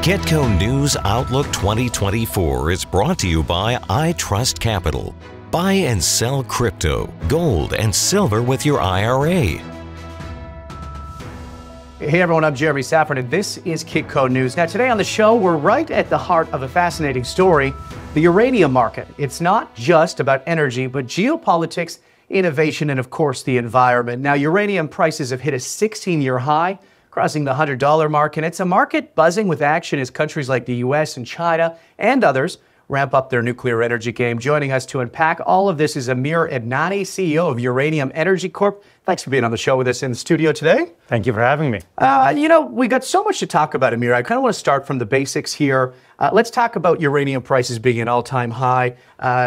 Kitco News Outlook 2024 is brought to you by iTrustCapital. Buy and sell crypto, gold, and silver with your IRA. Hey everyone, I'm Jeremy Szafron, and this is Kitco News. Now today on the show, we're right at the heart of a fascinating story, the uranium market. It's not just about energy, but geopolitics, innovation, and of course the environment. Now uranium prices have hit a 16-year high, crossing the $100 mark, and it's a market buzzing with action as countries like the US and China and others ramp up their nuclear energy game. Joining us to unpack all of this is Amir Adnani, CEO of Uranium Energy Corp. Thanks for being on the show with us in the studio today. Thank you for having me. We got so much to talk about, Amir. I kind of want to start from the basics here. Let's talk about uranium prices being an all-time high.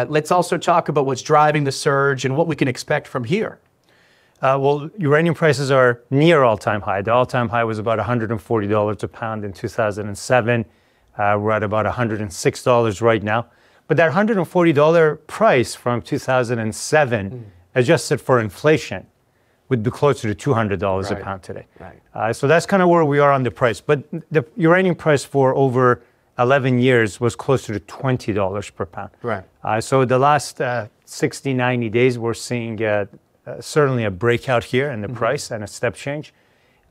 Let's also talk about what's driving the surge and what we can expect from here. Well, uranium prices are near all-time high. The all-time high was about $140 a pound in 2007. We're at about $106 right now. But that $140 price from 2007, adjusted for inflation, would be closer to $200 a pound today. Right. So that's kind of where we are on the price. But the uranium price for over 11 years was closer to $20 per pound. Right. So the last 60, 90 days, we're seeing certainly a breakout here in the price and a step change.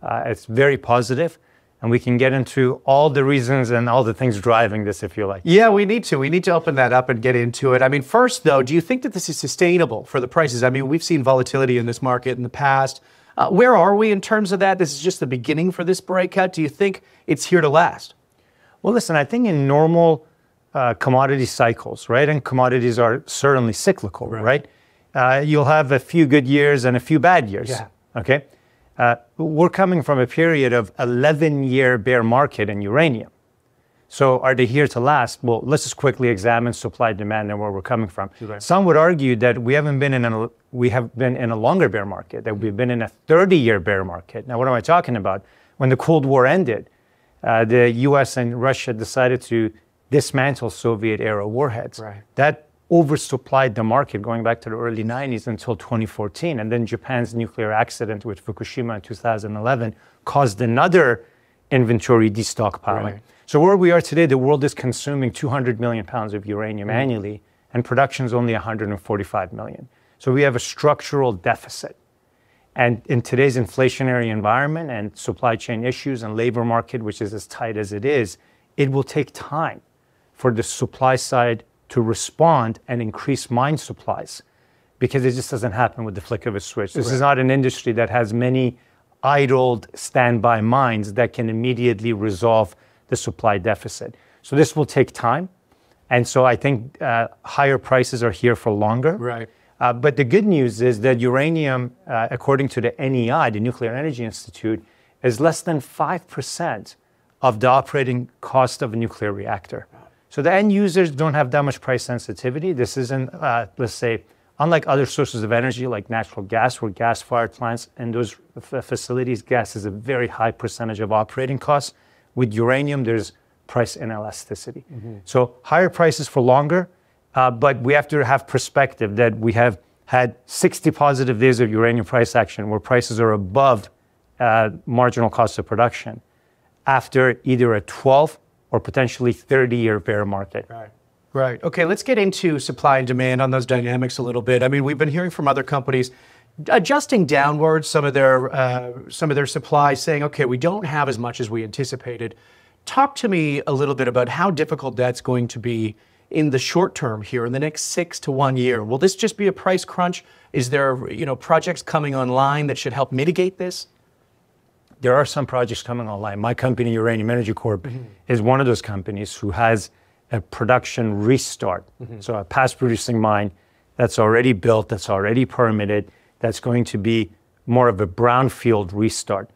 It's very positive, and we can get into all the reasons and all the things driving this if you like. Yeah, we need to. We need to open that up and get into it. I mean, first though, do you think that this is sustainable for the prices? I mean, we've seen volatility in this market in the past. Where are we in terms of that? This is just the beginning for this breakout. Do you think it's here to last? Well, listen, I think in normal commodity cycles, right, and commodities are certainly cyclical, right? You'll have a few good years and a few bad years, okay? We're coming from a period of 11-year bear market in uranium. So are they here to last? Well, let's just quickly examine supply, demand, and where we're coming from. Right. Some would argue that we have been in a longer bear market, that we've been in a 30-year bear market. Now, what am I talking about? When the Cold War ended, the US and Russia decided to dismantle Soviet-era warheads. Right. That oversupplied the market going back to the early 90s until 2014. And then Japan's nuclear accident with Fukushima in 2011 caused another inventory destockpiling. Right. So where we are today, the world is consuming 200 million pounds of uranium annually, and production is only 145 million. So we have a structural deficit. And in today's inflationary environment and supply chain issues and labor market, which is as tight as it is, it will take time for the supply side to respond and increase mine supplies, because it just doesn't happen with the flick of a switch. This is not an industry that has many idled standby mines that can immediately resolve the supply deficit. So this will take time. And so I think higher prices are here for longer. Right. But the good news is that uranium, according to the NEI, the Nuclear Energy Institute, is less than 5% of the operating cost of a nuclear reactor. So the end users don't have that much price sensitivity. This isn't, let's say, unlike other sources of energy like natural gas or gas-fired plants, and those facilities, gas is a very high percentage of operating costs. With uranium, there's price inelasticity. So higher prices for longer, but we have to have perspective that we have had 60 positive days of uranium price action where prices are above marginal cost of production after either a 12 or potentially 30-year bear market. Right. Okay, let's get into supply and demand on those dynamics a little bit. I mean, we've been hearing from other companies adjusting downwards some of their supply, saying, okay, we don't have as much as we anticipated. Talk to me a little bit about how difficult that's going to be in the short term here, in the next 6 to 1 year. Will this just be a price crunch? Is there, projects coming online that should help mitigate this? There are some projects coming online. My company, Uranium Energy Corp, is one of those companies who has a production restart. So a past producing mine that's already built, that's already permitted, that's going to be more of a brownfield restart.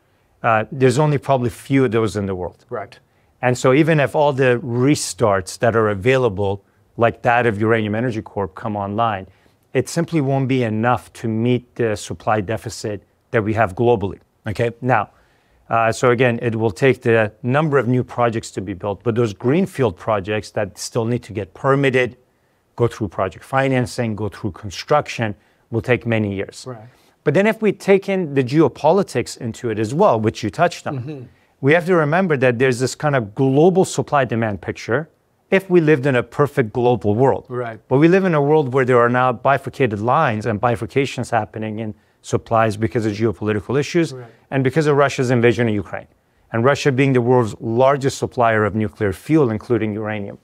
There's only probably few of those in the world. Right. And so even if all the restarts that are available, like that of Uranium Energy Corp, come online, it simply won't be enough to meet the supply deficit that we have globally. Okay. Now, so again, it will take the number of new projects to be built, but those greenfield projects that still need to get permitted, go through project financing, go through construction, will take many years. Right. But then if we take in the geopolitics into it as well, which you touched on, we have to remember that there's this kind of global supply-demand picture if we lived in a perfect global world. Right. But we live in a world where there are now bifurcated lines and bifurcations happening in supplies because of geopolitical issues and because of Russia's invasion of Ukraine. And Russia being the world's largest supplier of nuclear fuel, including uranium.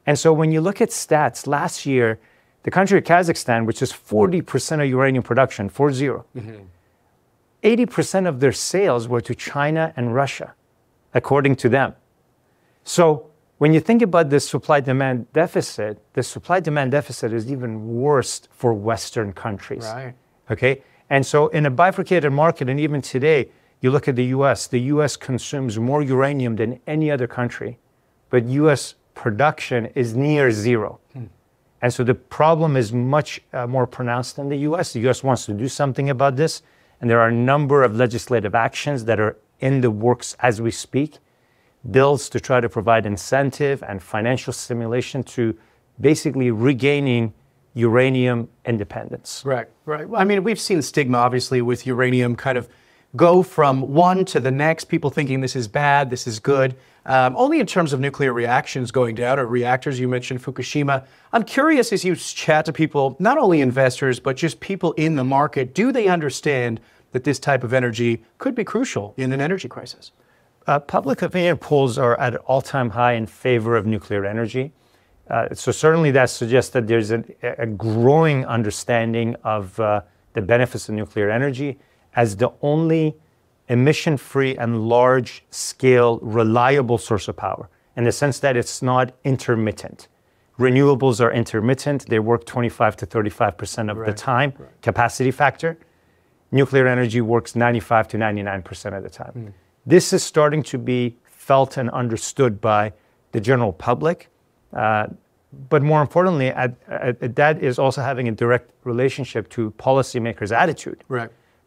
And so when you look at stats, last year, the country of Kazakhstan, which is 40% of uranium production, 40, 80% of their sales were to China and Russia, according to them. So when you think about this supply-demand deficit, the supply-demand deficit is even worse for Western countries. Right. Okay? And so in a bifurcated market, and even today, you look at the US consumes more uranium than any other country, but US production is near zero. And so the problem is much more pronounced than the US. The US wants to do something about this, and there are a number of legislative actions that are in the works as we speak. Bills to try to provide incentive and financial stimulation to basically regaining uranium independence. Right, right. Well, I mean, we've seen stigma, obviously, with uranium kind of go from one to the next, people thinking this is bad, this is good. Only in terms of nuclear reactions going down, or reactors, you mentioned Fukushima. I'm curious, as you chat to people, not only investors, but just people in the market, do they understand that this type of energy could be crucial in an energy crisis? Public opinion polls are at an all-time high in favor of nuclear energy. So certainly that suggests that there's a growing understanding of the benefits of nuclear energy as the only emission-free and large-scale reliable source of power, in the sense that it's not intermittent. Renewables are intermittent. They work 25 to 35% of the time, capacity factor. Nuclear energy works 95 to 99% of the time. This is starting to be felt and understood by the general public. But more importantly, that is also having a direct relationship to policymakers' attitude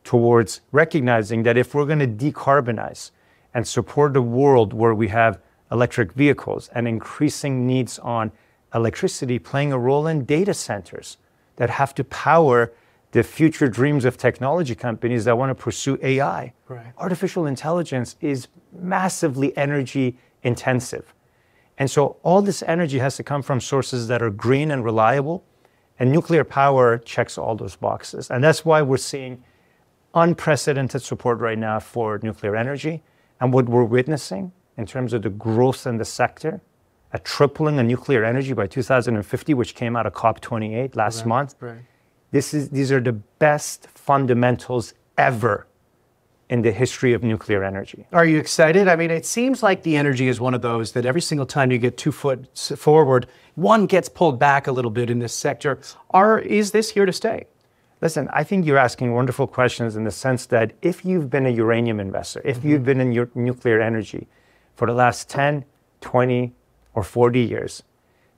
towards recognizing that if we're going to decarbonize and support a world where we have electric vehicles and increasing needs on electricity playing a role in data centers that have to power the future dreams of technology companies that want to pursue AI. Artificial intelligence is massively energy intensive. And so all this energy has to come from sources that are green and reliable, and nuclear power checks all those boxes. And that's why we're seeing unprecedented support right now for nuclear energy. And what we're witnessing in terms of the growth in the sector, a tripling of nuclear energy by 2050, which came out of COP28 last month. These are the best fundamentals ever in the history of nuclear energy. Are you excited? I mean, it seems like the energy is one of those that every single time you get 2 foot forward, one gets pulled back a little bit in this sector. Is this here to stay? Listen, I think you're asking wonderful questions in the sense that if you've been a uranium investor, if you've been in your nuclear energy for the last 10, 20, or 40 years,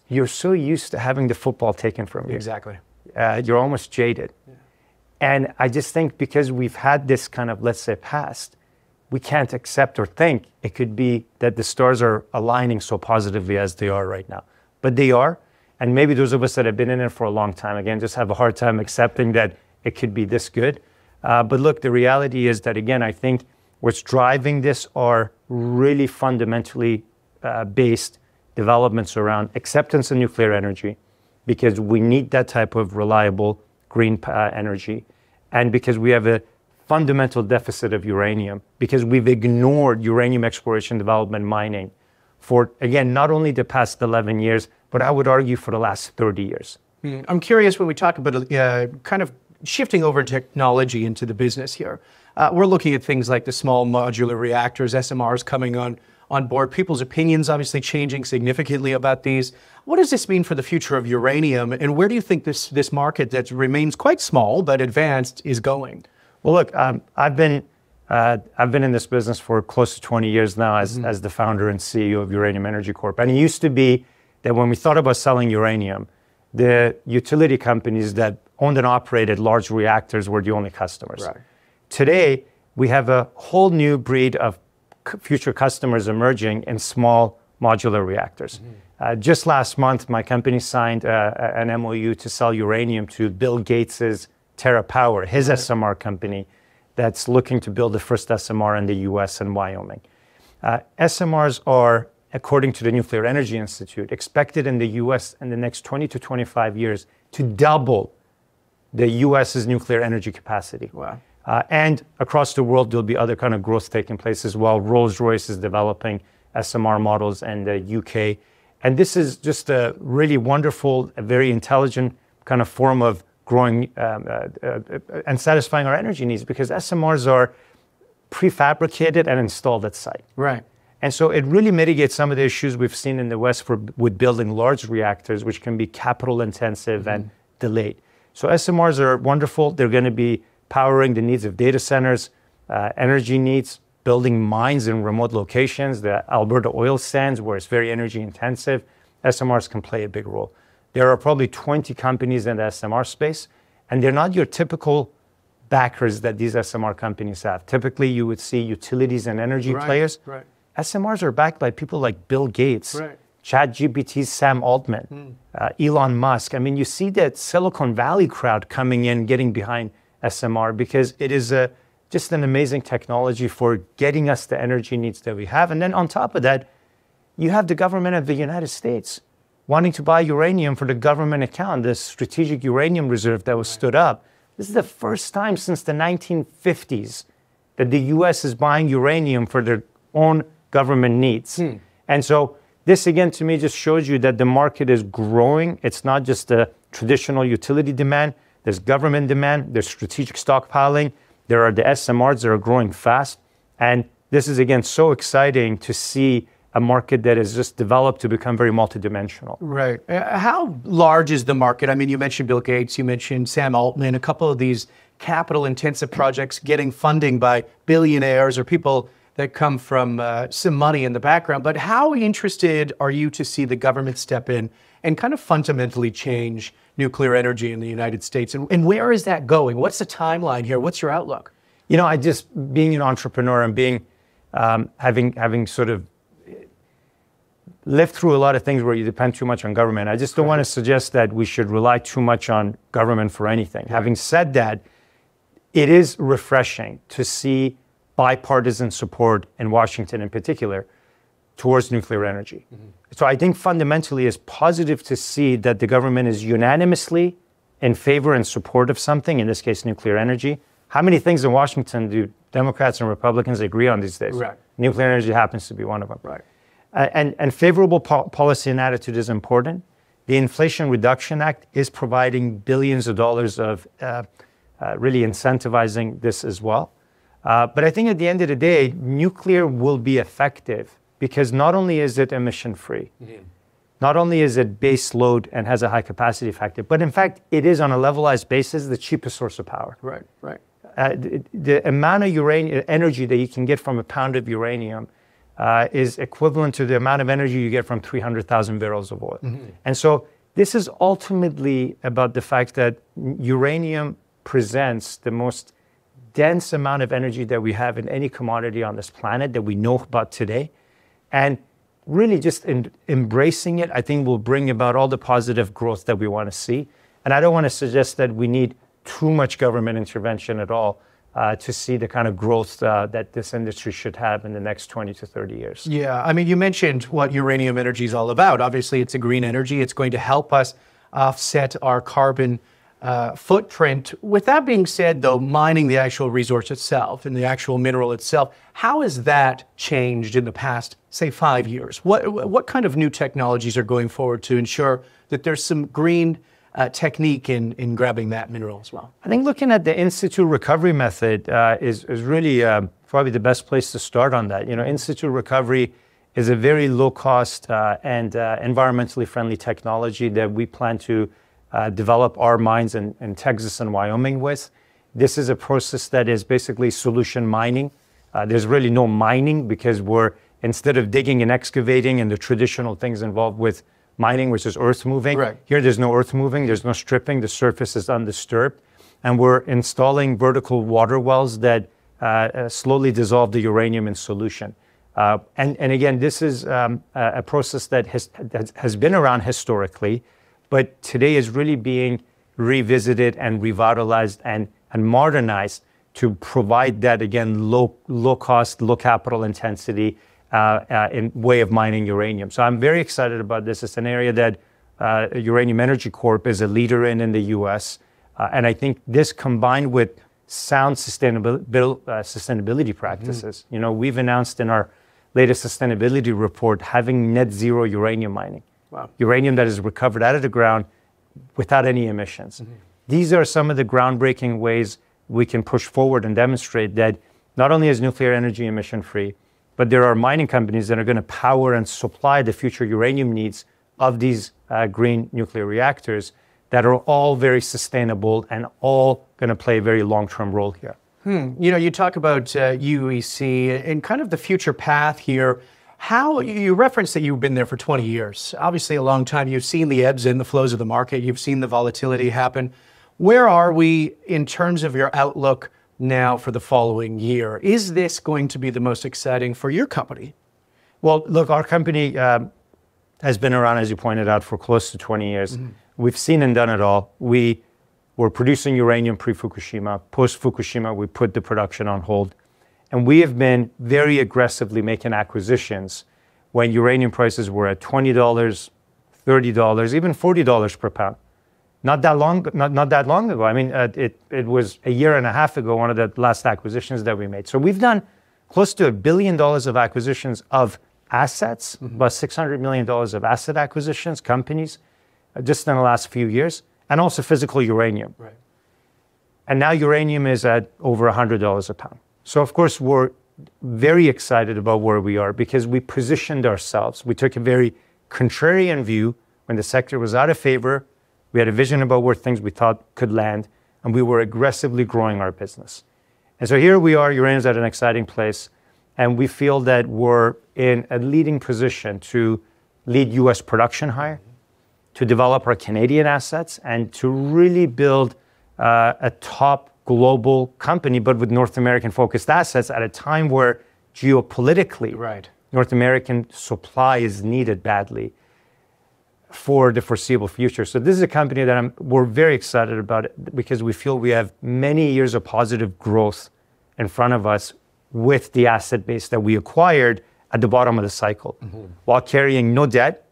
you're so used to having the football taken from you. Exactly. You're almost jaded. And I just think because we've had this kind of, let's say, past, we can't accept or think it could be that the stars are aligning so positively as they are right now. But they are. And maybe those of us that have been in it for a long time, again, just have a hard time accepting that it could be this good. But look, the reality is that, again, I think what's driving this are really fundamentally based developments around acceptance of nuclear energy, because we need that type of reliable green energy, and because we have a fundamental deficit of uranium, because we've ignored uranium exploration, development, mining for, again, not only the past 11 years, but I would argue for the last 30 years. I'm curious, when we talk about kind of shifting over technology into the business here, we're looking at things like the small modular reactors, SMRs coming on board. People's opinions obviously changing significantly about these. What does this mean for the future of uranium, and where do you think this market that remains quite small but advanced is going? Well, look, I've been in this business for close to 20 years now as the founder and CEO of Uranium Energy Corp. And it used to be that when we thought about selling uranium, the utility companies that owned and operated large reactors were the only customers. Today, we have a whole new breed of future customers emerging in small modular reactors. Just last month, my company signed an MOU to sell uranium to Bill Gates's TerraPower, his SMR company, that's looking to build the first SMR in the US and Wyoming. SMRs are, according to the Nuclear Energy Institute, expected in the US in the next 20 to 25 years to double the US's nuclear energy capacity. Wow. And across the world, there'll be other kind of growth taking place as well. Rolls-Royce is developing SMR models in the UK. And this is just a really wonderful, a very intelligent kind of form of growing and satisfying our energy needs, because SMRs are prefabricated and installed at site. Right. And so it really mitigates some of the issues we've seen in the West with building large reactors, which can be capital intensive and delayed. So SMRs are wonderful. They're going to be powering the needs of data centers, energy needs, building mines in remote locations, the Alberta oil sands, where it's very energy intensive. SMRs can play a big role. There are probably 20 companies in the SMR space, and they're not your typical backers that these SMR companies have. Typically, you would see utilities and energy players. Right. SMRs are backed by people like Bill Gates, Right. ChatGPT's Sam Altman, Elon Musk. I mean, you see that Silicon Valley crowd coming in, getting behind SMR, because it is just an amazing technology for getting us the energy needs that we have. And then on top of that, you have the government of the United States wanting to buy uranium for the government account, the strategic uranium reserve that was stood up. This is the first time since the 1950s that the US is buying uranium for their own government needs. And so this, again, to me, just shows you that the market is growing. It's not just the traditional utility demand. There's government demand. There's strategic stockpiling. There are the SMRs that are growing fast. And this is, again, so exciting to see a market that has just developed to become very multidimensional. Right. How large is the market? I mean, you mentioned Bill Gates, you mentioned Sam Altman, a couple of these capital-intensive projects getting funding by billionaires or people that come from some money in the background. But how interested are you to see the government step in and kind of fundamentally change nuclear energy in the United States? And where is that going? What's the timeline here? What's your outlook? You know, I just, being an entrepreneur and being, having sort of lived through a lot of things where you depend too much on government, I just don't want to suggest that we should rely too much on government for anything. Right. Having said that, it is refreshing to see bipartisan support in Washington in particular towards nuclear energy. So I think fundamentally it's positive to see that the government is unanimously in favor and support of something, in this case, nuclear energy. How many things in Washington do Democrats and Republicans agree on these days? Right. Nuclear energy happens to be one of them. Right. And favorable policy and attitude is important. The Inflation Reduction Act is providing billions of dollars of really incentivizing this as well. But I think at the end of the day, nuclear will be effective because not only is it emission-free, not only is it base load and has a high capacity factor, but in fact, it is on a levelized basis the cheapest source of power. Right, right. The amount of uranium energy that you can get from a pound of uranium is equivalent to the amount of energy you get from 300,000 barrels of oil. And so this is ultimately about the fact that uranium presents the most dense amount of energy that we have in any commodity on this planet that we know about today. And really just embracing it, I think, will bring about all the positive growth that we want to see. And I don't want to suggest that we need too much government intervention at all to see the kind of growth that this industry should have in the next 20 to 30 years. Yeah, I mean, you mentioned what uranium energy is all about. Obviously, it's a green energy. It's going to help us offset our carbon footprint. With that being said, though, mining the actual resource itself and the actual mineral itself, how has that changed in the past, say, 5 years? What kind of new technologies are going forward to ensure that there's some green technique in grabbing that mineral as well? I think looking at the in-situ recovery method is really probably the best place to start on that. You know, in-situ recovery is a very low-cost and environmentally friendly technology that we plan to develop our mines in Texas and Wyoming with. This is a process that is basically solution mining. There's really no mining because instead of digging and excavating and the traditional things involved with mining, which is earth moving, right. Here there's no earth moving, there's no stripping, the surface is undisturbed. And we're installing vertical water wells that slowly dissolve the uranium in solution. And again, this is a process that has been around historically, but today is really being revisited and revitalized and modernized to provide that, again, low cost, low capital intensity, in way of mining uranium. So I'm very excited about this. It's an area that Uranium Energy Corp is a leader in the US. And I think this combined with sound sustainability practices. You know, we've announced in our latest sustainability report having net zero uranium mining. Wow. Uranium that is recovered out of the ground without any emissions. These are some of the groundbreaking ways we can push forward and demonstrate that not only is nuclear energy emission free, but there are mining companies that are going to power and supply the future uranium needs of these green nuclear reactors that are all very sustainable and all going to play a very long-term role here. You know, you talk about UEC and kind of the future path here. How, you referenced that you've been there for 20 years, obviously a long time. You've seen the ebbs and the flows of the market. You've seen the volatility happen. Where are we in terms of your outlook now for the following year? Is this going to be the most exciting for your company? Well, look, our company has been around, as you pointed out, for close to 20 years. We've seen and done it all. We were producing uranium pre-Fukushima. Post-Fukushima, we put the production on hold. And we have been very aggressively making acquisitions when uranium prices were at $20, $30, even $40 per pound. Not that long ago. I mean, it was a year and a half ago, one of the last acquisitions that we made. So we've done close to $1 billion of acquisitions of assets, about $600 million of asset acquisitions, companies, just in the last few years, and also physical uranium. Right. And now uranium is at over $100 a pound. So of course, we're very excited about where we are because we positioned ourselves. We took a very contrarian view when the sector was out of favor. We had a vision about where things we thought could land, and we were aggressively growing our business. And so here we are, uranium's at an exciting place, and we feel that we're in a leading position to lead US production higher, to develop our Canadian assets, and to really build a top global company, but with North American focused assets at a time where geopolitically, North American supply is needed badly for the foreseeable future. So this is a company that we're very excited about it because we feel we have many years of positive growth in front of us with the asset base that we acquired at the bottom of the cycle, while carrying no debt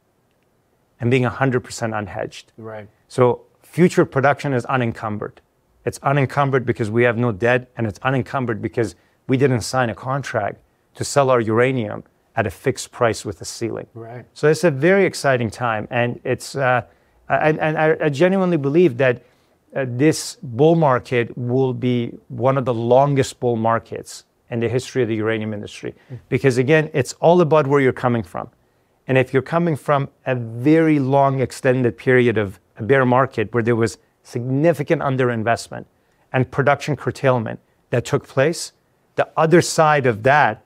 and being 100% unhedged. Right. So future production is unencumbered. It's unencumbered because we have no debt, and it's unencumbered because we didn't sign a contract to sell our uranium at a fixed price with a ceiling. Right. So it's a very exciting time, and it's I genuinely believe that this bull market will be one of the longest bull markets in the history of the uranium industry, because again, it's all about where you're coming from. And if you're coming from a very long extended period of a bear market where there was significant underinvestment and production curtailment that took place, the other side of that,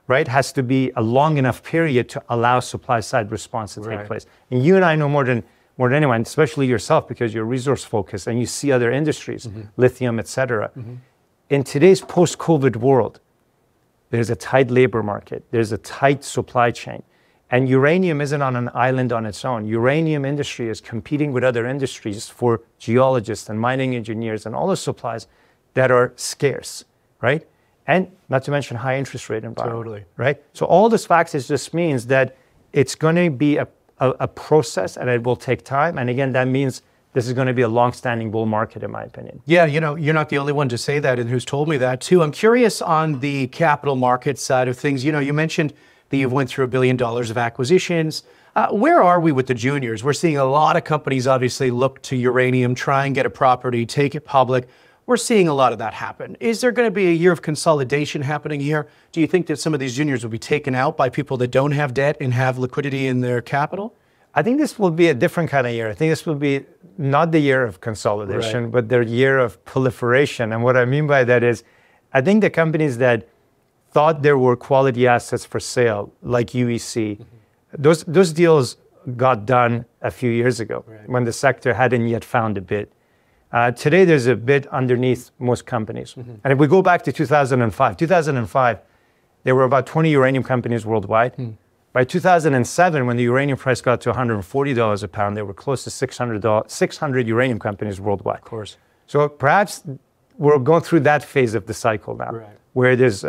right, has to be a long enough period to allow supply side response to take place. And you and I know more than anyone, especially yourself, because you're resource focused and you see other industries, lithium, et cetera. In today's post-COVID world, there's a tight labor market, there's a tight supply chain. And uranium isn't on an island on its own. Uranium industry is competing with other industries for geologists and mining engineers and all the supplies that are scarce, right? And not to mention high interest rate environment, right? So all these factors just means that it's going to be a process, and it will take time. And again, that means this is going to be a long-standing bull market, in my opinion. Yeah, you know, you're not the only one to say that and who's told me that too. I'm curious on the capital market side of things. You know, you mentioned that you've went through $1 billion of acquisitions. Where are we with the juniors? We're seeing a lot of companies obviously look to uranium, try and get a property, take it public. We're seeing a lot of that happen. Is there going to be a year of consolidation happening here? Do you think that some of these juniors will be taken out by people that don't have debt and have liquidity in their capital? I think this will be a different kind of year. I think this will be not the year of consolidation, but the year of proliferation. And what I mean by that is, I think the companies that thought there were quality assets for sale, like UEC, those deals got done a few years ago when the sector hadn't yet found a bid. Today, there's a bid underneath most companies. And if we go back to 2005, there were about 20 uranium companies worldwide. By 2007, when the uranium price got to $140 a pound, there were close to 600 uranium companies worldwide. Of course. So perhaps we're going through that phase of the cycle now, where there's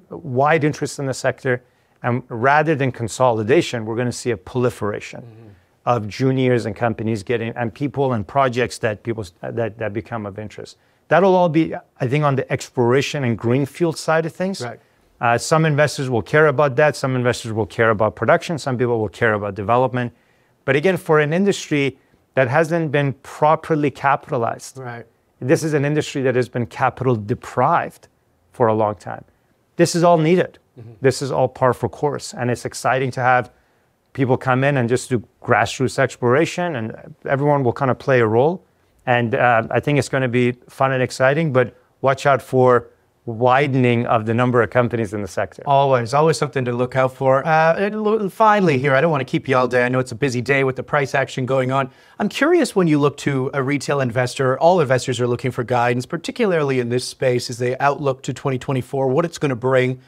wide interest in the sector, And rather than consolidation, we're going to see a proliferation of juniors and companies getting, and people and projects that become of interest. That'll all be, I think, on the exploration and greenfield side of things. Right. Some investors will care about that. Some investors will care about production. Some people will care about development. But again, for an industry that hasn't been properly capitalized, right. This is an industry that has been capital deprived for a long time. This is all needed. This is all par for course. And it's exciting to have people come in and just do grassroots exploration, and everyone will kind of play a role. And I think it's going to be fun and exciting, but watch out for widening of the number of companies in the sector. Always something to look out for. And finally here, I don't want to keep you all day. I know it's a busy day with the price action going on. I'm curious, when you look to a retail investor, all investors are looking for guidance, particularly in this space as they outlook to 2024, what it's going to bring.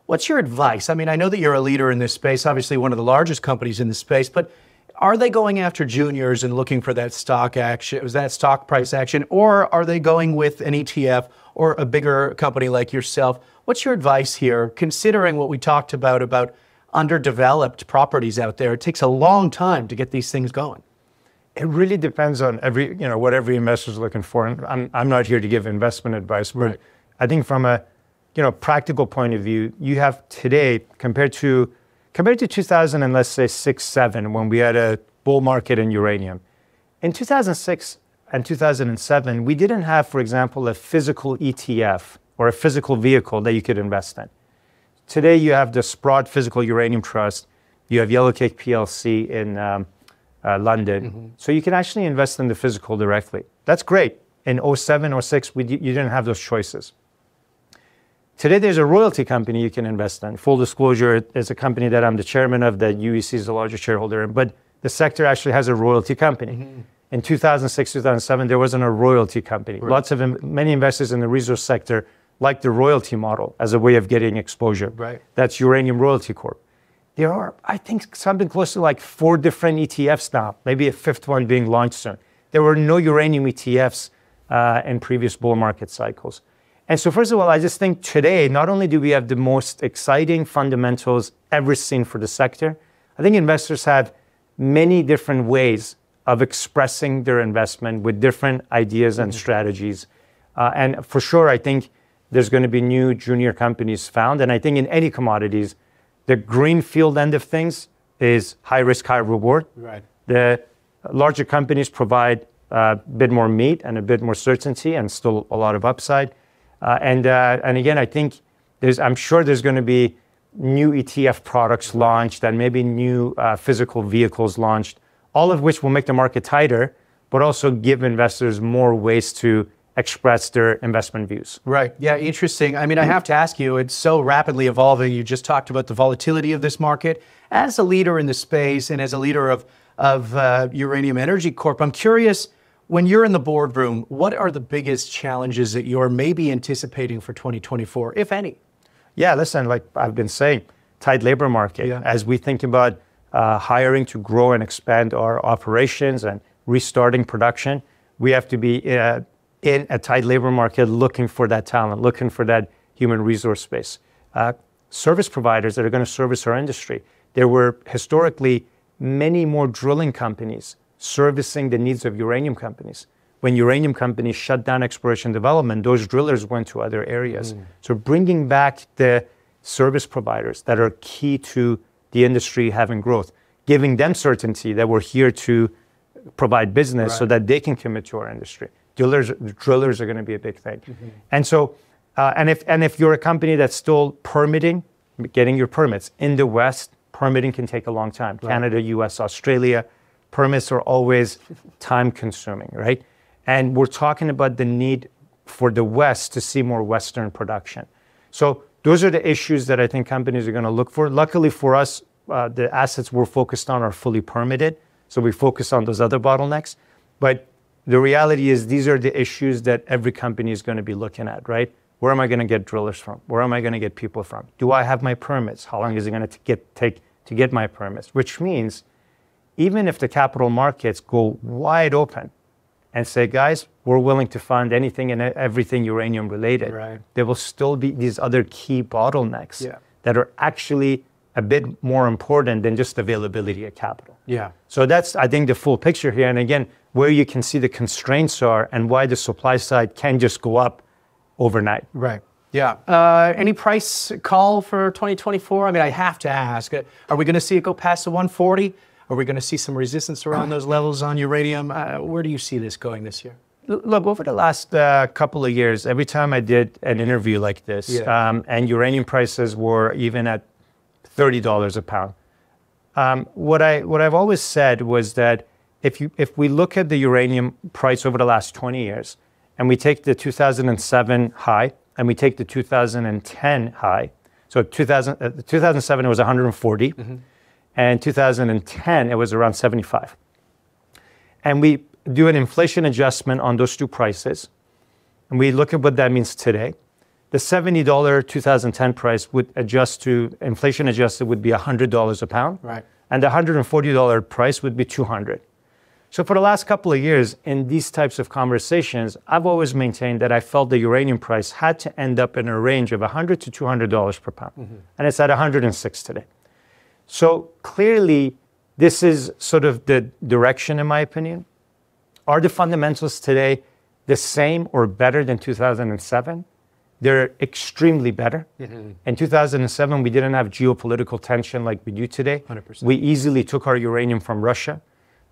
What's your advice? I mean, I know that you're a leader in this space, obviously one of the largest companies in this space, but are they going after juniors and looking for that stock action, that stock price action, or are they going with an ETF or a bigger company like yourself? What's your advice here, considering what we talked about underdeveloped properties out there? It takes a long time to get these things going. It really depends on what every investor is looking for. And I'm not here to give investment advice, but right. I think from a practical point of view, you have today compared to 2000 and let's say 6, 7, when we had a bull market in uranium. In 2006 and 2007, we didn't have, for example, a physical ETF or a physical vehicle that you could invest in. Today, you have the Sprott Physical Uranium Trust. You have Yellowcake PLC in London. So you can actually invest in the physical directly. That's great. In 07 or 06, you didn't have those choices. Today, there's a royalty company you can invest in. Full disclosure, it's a company that I'm the chairman of, that UEC is the largest shareholder in, but the sector actually has a royalty company. In 2006, 2007, there wasn't a royalty company. Right. Many investors in the resource sector like the royalty model as a way of getting exposure. Right. That's Uranium Royalty Corp. There are, I think, something close to like 4 different ETFs now, maybe a 5th one being launched soon. There were no uranium ETFs in previous bull market cycles. And so first of all, I just think today, not only do we have the most exciting fundamentals ever seen for the sector, I think investors have many different ways of expressing their investment with different ideas and strategies. And for sure, I think there's going to be new junior companies found. And I think in any commodities, the greenfield end of things is high risk, high reward. Right. The larger companies provide a bit more meat and a bit more certainty and still a lot of upside. And again, I think I'm sure there's going to be new ETF products launched and maybe new physical vehicles launched, all of which will make the market tighter, but also give investors more ways to express their investment views. Right. Yeah, interesting. I mean, I have to ask you, it's so rapidly evolving. You just talked about the volatility of this market. As a leader in the space and as a leader of Uranium Energy Corp, I'm curious, when you're in the boardroom, what are the biggest challenges that you're maybe anticipating for 2024, if any? Yeah, listen, like I've been saying, tight labor market. Yeah. As we think about hiring to grow and expand our operations and restarting production, we have to be in a tight labor market looking for that talent, looking for that human resource space. Service providers that are going to service our industry. There were historically many more drilling companies servicing the needs of uranium companies. When uranium companies shut down exploration development, those drillers went to other areas. So bringing back the service providers that are key to the industry having growth, giving them certainty that we're here to provide business so that they can commit to our industry. Drillers are going to be a big thing. And so, and if you're a company that's still permitting, getting your permits in the West, permitting can take a long time. Canada, US, Australia, permits are always time consuming, right? And we're talking about the need for the West to see more Western production. So those are the issues that I think companies are going to look for. Luckily for us, the assets we're focused on are fully permitted. So we focus on those other bottlenecks. But the reality is these are the issues that every company is going to be looking at, right? Where am I going to get drillers from? Where am I going to get people from? Do I have my permits? How long is it going to take to get my permits? Which means even if the capital markets go wide open and say, guys, we're willing to fund anything and everything uranium related, there will still be these other key bottlenecks that are actually a bit more important than just availability of capital. Yeah. So that's, I think, the full picture here. And again, where you can see the constraints are and why the supply side can just go up overnight. Right. Yeah. Any price call for 2024? I mean, I have to ask, are we going to see it go past the 140? Are we going to see some resistance around those levels on uranium? Where do you see this going this year? Look, over the last couple of years, every time I did an interview like this, and uranium prices were even at $30 a pound, what I've always said was that if we look at the uranium price over the last 20 years, and we take the 2007 high, and we take the 2010 high, so 2007 it was 140, and 2010 it was around 75. And we do an inflation adjustment on those two prices, and we look at what that means today. The $70 2010 price would adjust to, inflation adjusted would be $100 a pound, right? And the $140 price would be $200. So for the last couple of years, in these types of conversations, I've always maintained that I felt the uranium price had to end up in a range of $100 to $200 per pound. And it's at 106 today. So clearly, this is sort of the direction, in my opinion. Are the fundamentals today the same or better than 2007? They're extremely better. In 2007, we didn't have geopolitical tension like we do today. 100%. We easily took our uranium from Russia.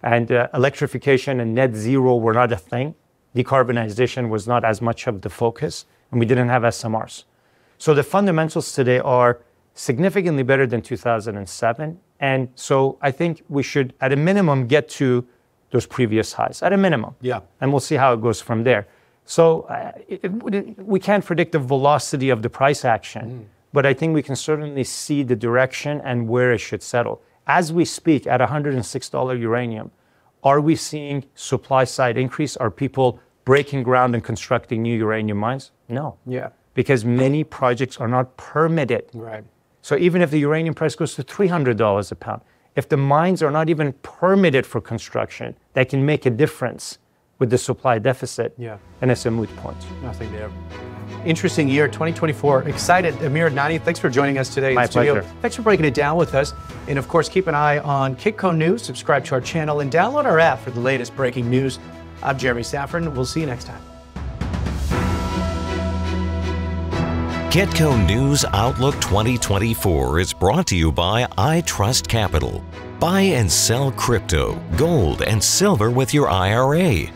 And electrification and net zero were not a thing. Decarbonization was not as much of the focus, and we didn't have SMRs. So the fundamentals today are significantly better than 2007. And so I think we should, at a minimum, get to those previous highs, at a minimum. Yeah. And we'll see how it goes from there. So we can't predict the velocity of the price action, but I think we can certainly see the direction and where it should settle. As we speak, at $106 uranium, are we seeing supply side increase? Are people breaking ground and constructing new uranium mines? No. Yeah. Because many projects are not permitted. Right. So even if the uranium price goes to $300 a pound, if the mines are not even permitted for construction, that can make a difference with the supply deficit. Yeah. And it's a moot point. Nothing there. Interesting year, 2024. Excited. Amir Adnani, thanks for joining us today. My pleasure. Thanks for breaking it down with us. And of course, keep an eye on Kitco News, subscribe to our channel, and download our app for the latest breaking news. I'm Jeremy Szafron. We'll see you next time. Kitco News Outlook 2024 is brought to you by iTrustCapital. Buy and sell crypto, gold, and silver with your IRA.